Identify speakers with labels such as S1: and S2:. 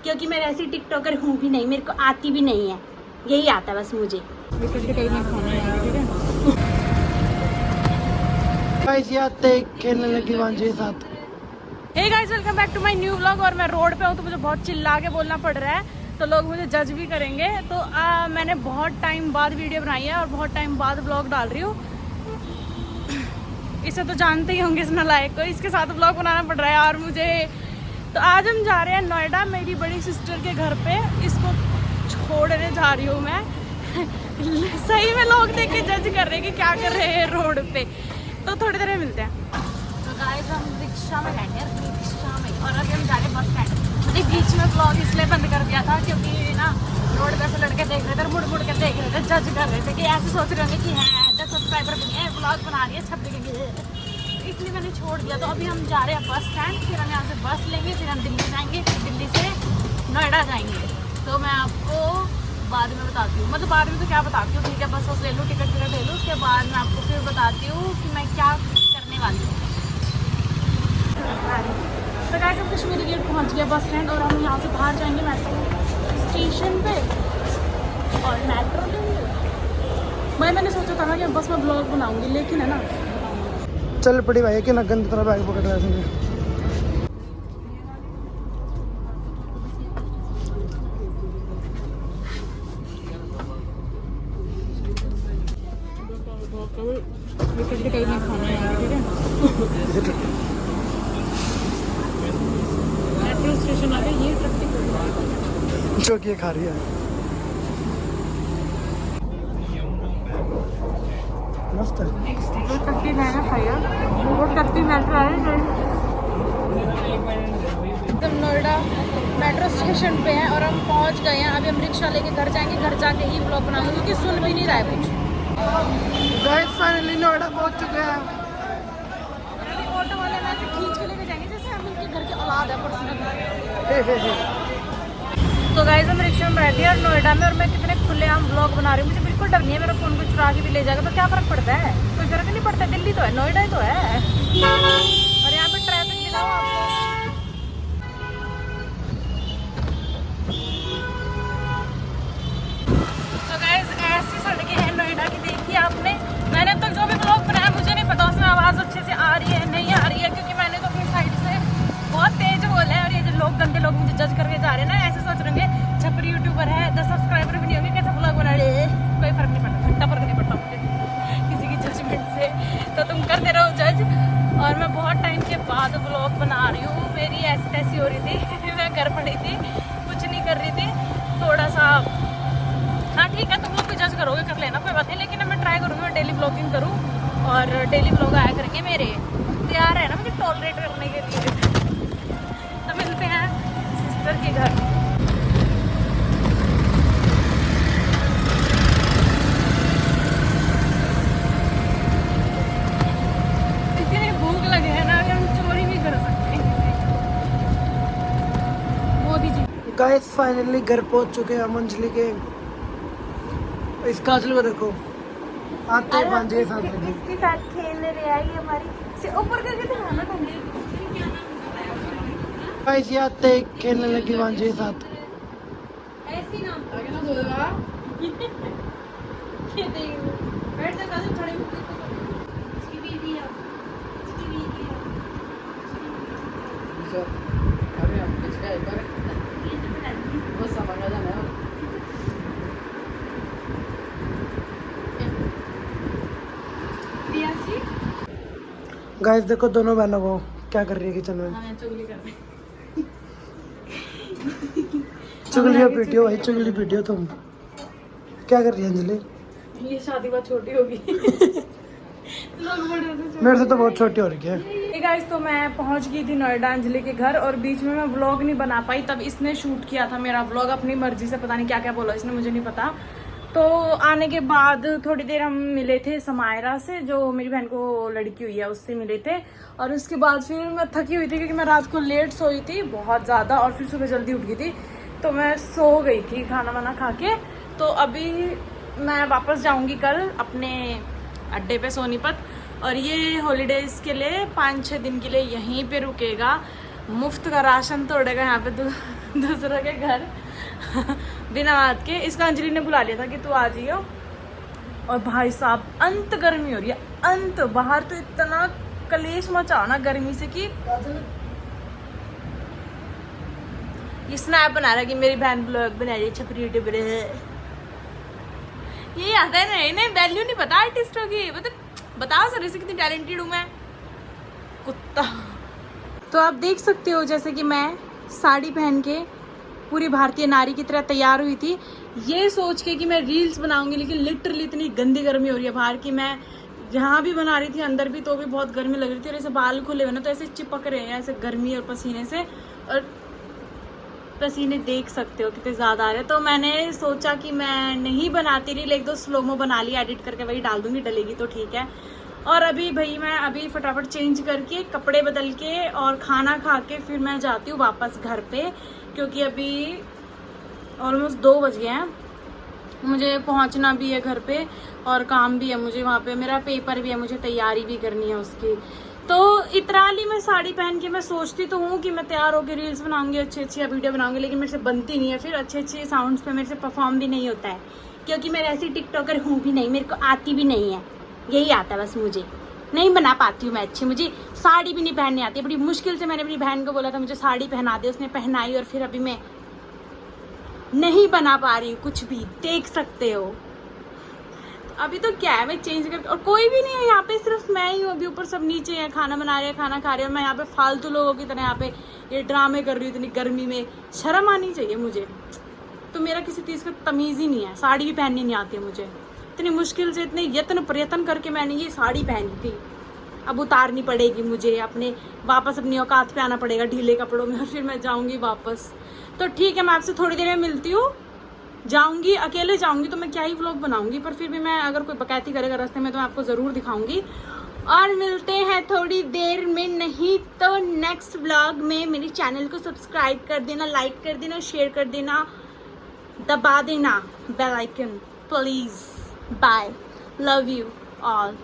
S1: क्योंकि मैं वैसे टिकटॉकर हूँ भी नहीं, मेरे को आती भी नहीं है, यही आता है बस मुझे।
S2: खेलने लगी वांझे साथ।
S3: Hey guys, welcome back to my new vlog. और मैं रोड पे हूँ तो मुझे बहुत चिल्ला के बोलना पड़ रहा है, तो लोग मुझे जज भी करेंगे। तो मैंने बहुत टाइम बाद वीडियो बनाई है और बहुत टाइम बाद व्लॉग डाल रही हूँ। इसे तो जानते ही होंगे इस नालायक को, इसके साथ व्लॉग बनाना पड़ रहा है यार मुझे। तो आज हम जा रहे हैं नोएडा मेरी बड़ी सिस्टर के घर पे, इसको छोड़ने जा रही हूँ मैं। सही में लोग देख के जज कर रहे हैं कि क्या कर रहे हैं रोड पे। तो थोड़ी देर में मिलते हैं। तो गाइस हम रिक्शा में बैठे हैं, रिक्शा में, और अभी हम जा रहे हैं बस स्टैंड। मुझे बीच में व्लॉग इसलिए बंद कर दिया था क्योंकि ना रोड पे ऐसे लड़के देख रहे थे, मुड़ मुड़ के देख रहे थे, जज कर रहे थे कि ऐसे सोच रहे होंगे कि है 10 सब्सक्राइबर भी है, व्लॉग बना रही है, छप देंगे, इसलिए मैंने छोड़ दिया। तो अभी हम जा रहे हैं बस स्टैंड, फिर हम यहाँ से बस लेंगे, फिर हम दिल्ली जाएंगे, फिर दिल्ली से नोएडा जाएंगे। तो मैं आपको बाद में बताती हूँ, मतलब बाद में तो क्या बताती हूँ, ठीक है बस ले लूँ, टिकट ले लूँ, उसके बाद मैं आपको फिर बताती हूँ कि मैं क्या करने वाली हूँ। तो गाइस हम कश्मीरी गेट पहुँच गया बस स्टैंड, और हम यहाँ से बाहर जाएंगे मेट्रो स्टेशन पे और मेट्रो लेंगे। मैंने सोचा था ना कि बस में ब्लॉग बनाऊंगी, लेकिन है ना
S2: चल पड़ी भाई कि ना गंदी तरह बैग पकड़ रहा है।
S3: मेट्रो स्टेशन आ गया, ये ट्रैफिक
S2: जो कि ये खा रही है मस्त है।
S3: वो टट्टी मैंने खाया, वो टट्टी मेट्रो है। हम नोएडा मेट्रो स्टेशन पे हैं और हम पहुंच गए हैं। अभी हम रिक्शा लेके घर जाएंगे, घर जाके ही ब्लॉग बनाएंगे क्योंकि सुन भी नहीं रहा है कुछ।
S2: गाइस फाइनली नोएडा पहुंच चुके हैं।
S3: ऑटो वाले में ऐसे खींच के लेके जाएंगे जैसे हम इनके घर की औलाद है पर्सनल। तो गाइस हम रिक्शा में बैठे हैं और नोएडा में, और मैं कितने खुलेआम व्लॉग बना रही हूँ, मुझे बिल्कुल डर नहीं है। मेरा फोन को चुरा के भी ले जाएगा तो क्या फर्क पड़ता है, कोई फर्क नहीं पड़ता। दिल्ली तो है, नोएडा ही तो है, और यहाँ पे ट्रैफिक दिखा हुआ आपको। तो गाइस ऐसी सड़कें हैं नोएडा की, देखी आपने। मैंने अब तक जो भी व्लॉग बनाया मुझे नहीं पता उसमें आवाज़ अच्छे से आ रही है नहीं आ रही है, क्योंकि मैंने तो अपनी साइड से बहुत तेज बोला है। और ये जो लोग गंदे लोग मुझे जज करके जा रहे हैं ना, ऐसे सोच रहे हैं छपरी यूट्यूबर है, 10 सब्सक्राइबर भी नहीं होंगे, कैसे व्लॉग बना रहे हैं। कोई फर्क नहीं पड़ता, घंटा फर्क नहीं पड़ता मुझे किसी की जजमेंट से। तो तुम करते रहो जज। और मैं बहुत टाइम के बाद व्लॉग बना रही हूँ, मेरी ऐसी तैसी हो रही थी। मैं घर पड़ी थी, कुछ नहीं कर रही थी, थोड़ा सा। हाँ ठीक है, तुम लोग भी जज करोगे, कर लेना, कोई बात नहीं, लेकिन मैं ट्राई करूँगी मैं डेली व्लॉगिंग करूँ और डेली व्लॉग आया करेंगे मेरे। तैयार है ना मुझे टॉलरेट करने के लिए। तो मिलते हैं सिस्टर के घर। इतनी भूख लगे है ना कि हम चोरी भी कर सकते हैं किसी। मोदी जी।
S2: गाइस फाइनली घर पहुंच चुके हैं हम अंजलि के। इस काजल को देखो, आते पांजे साथ लगे।
S1: इसके साथ खेलने ले आई हमारी, से ऊपर करके दिखाना ठंडी।
S2: गाइस ये आते खेलने लगी वांझे साथ।
S1: ऐसी ना आगे ना बोलेगा ये देखो बैठ जा, काजल खड़े होके इसकी बीवी है, इसकी बीवी है।
S4: अरे हम कुछ क्या कर वो समझ आ जाना।
S2: गाइस देखो दोनों बहनों को क्या कर रही है किचन में।
S3: हाँ चुगली कर रहे हैं।
S2: चुगलियों पीटियो भाई, चुगली पीटियो। तुम क्या कर रही है अंजलि?
S3: ये शादी बहुत छोटी होगी। लोग बड़े होते
S2: मेरे से तो बहुत छोटी हो रही है।
S3: हैं। गाइस तो मैं पहुंच गई थी नोएडा अंजलि के घर, और बीच में मैं व्लॉग नहीं बना पाई, तब इसने शूट किया था मेरा व्लॉग अपनी मर्जी से, पता नहीं क्या क्या बोला इसने, मुझे नहीं पता। तो आने के बाद थोड़ी देर हम मिले थे समायरा से, जो मेरी बहन को लड़की हुई है, उससे मिले थे। और उसके बाद फिर मैं थकी हुई थी क्योंकि मैं रात को लेट सोई थी बहुत ज़्यादा, और फिर सुबह जल्दी उठ गई थी, तो मैं सो गई थी खाना वाना खा के। तो अभी मैं वापस जाऊंगी कल अपने अड्डे पे सोनीपत, और ये हॉलीडेज़ के लिए 5-6 दिन के लिए यहीं पे रुकेगा। मुफ्त का राशन तोड़ेगा यहाँ पे दूसरों के घर बिना बात के। इसका अंजलि ने बुला लिया था कि तू आ जाइयो। और भाई साहब अंत गर्मी हो रही है, अंत। बाहर तो इतना कलेश मचा ना गर्मी से कि ये स्नैप बना रहा है कि मेरी बहन ब्लॉग बना रही है, छपरी टिपरे है। ये आता है ना, इन्हें वैल्यू नहीं पता आर्टिस्टों की। मतलब बता सर इसे कितनी टैलेंटेड हूँ मैं, कुत्ता। तो आप देख सकते हो जैसे कि मैं साड़ी पहन के पूरी भारतीय नारी की तरह तैयार हुई थी, ये सोच के कि मैं रील्स बनाऊंगी। लेकिन लिटरली इतनी गंदी गर्मी हो रही है बाहर की, मैं जहाँ भी बना रही थी अंदर भी तो भी बहुत गर्मी लग रही थी। और ऐसे बाल खुले हुए ना तो ऐसे चिपक रहे हैं ऐसे गर्मी और पसीने से, और पसीने देख सकते हो कितने ज़्यादा आ रहे हैं। तो मैंने सोचा कि मैं नहीं बनाती रील, एक दो स्लोमो बना ली, एडिट करके वही डाल दूंगी, डलेगी तो ठीक है। और अभी भाई मैं अभी फटाफट चेंज करके कपड़े बदल के और खाना खा के फिर मैं जाती हूँ वापस घर पे, क्योंकि अभी ऑलमोस्ट 2 बज गए हैं। मुझे पहुँचना भी है घर पे और काम भी है मुझे वहाँ पे, मेरा पेपर भी है, मुझे तैयारी भी करनी है उसकी। तो इतराली मैं साड़ी पहन के मैं सोचती तो हूँ कि मैं तैयार होकर रील्स बनाऊंगी, अच्छी अच्छी वीडियो बनाऊंगी, लेकिन मेरे से बनती नहीं है। फिर अच्छे अच्छे साउंड्स पे मेरे से परफॉर्म भी नहीं होता है, क्योंकि मैं ऐसी टिकटॉकर हूँ भी नहीं, मेरे को आती भी नहीं है। यही आता है बस, मुझे नहीं बना पाती हूँ मैं अच्छी। मुझे साड़ी भी नहीं पहननी आती है। बड़ी मुश्किल से मैंने अपनी बहन को बोला था मुझे साड़ी पहना दे, उसने पहनाई, और फिर अभी मैं नहीं बना पा रही हूँ कुछ भी, देख सकते हो। अभी तो क्या है, मैं चेंज करके, और कोई भी नहीं है यहाँ पे, सिर्फ मैं ही हूँ अभी। ऊपर सब नीचे हैं, खाना बना रहे हैं, खाना खा रहे हैं, और मैं यहाँ पे फालतू लोगों की तरह यहाँ पे ये ड्रामे कर रही हूँ इतनी गर्मी में। शर्म आनी चाहिए मुझे। तो मेरा किसी चीज़ का तमीज़ ही नहीं है, साड़ी भी पहननी नहीं आती मुझे। इतनी मुश्किल से, इतने यत्न प्रयत्न करके मैंने ये साड़ी पहनी थी, अब उतारनी पड़ेगी मुझे, अपने वापस अपनी औकात पे आना पड़ेगा ढीले कपड़ों में, और फिर मैं जाऊँगी वापस। तो ठीक है, मैं आपसे थोड़ी देर में मिलती हूँ। जाऊंगी, अकेले जाऊंगी तो मैं क्या ही व्लॉग बनाऊंगी, पर फिर भी मैं अगर कोई बकैती करेगा रास्ते में तो मैं आपको ज़रूर दिखाऊंगी। और मिलते हैं थोड़ी देर में, नहीं तो नेक्स्ट व्लॉग में। मेरे चैनल को सब्सक्राइब कर देना, लाइक कर देना, शेयर कर देना, दबा देना bell icon please. Bye, love you all.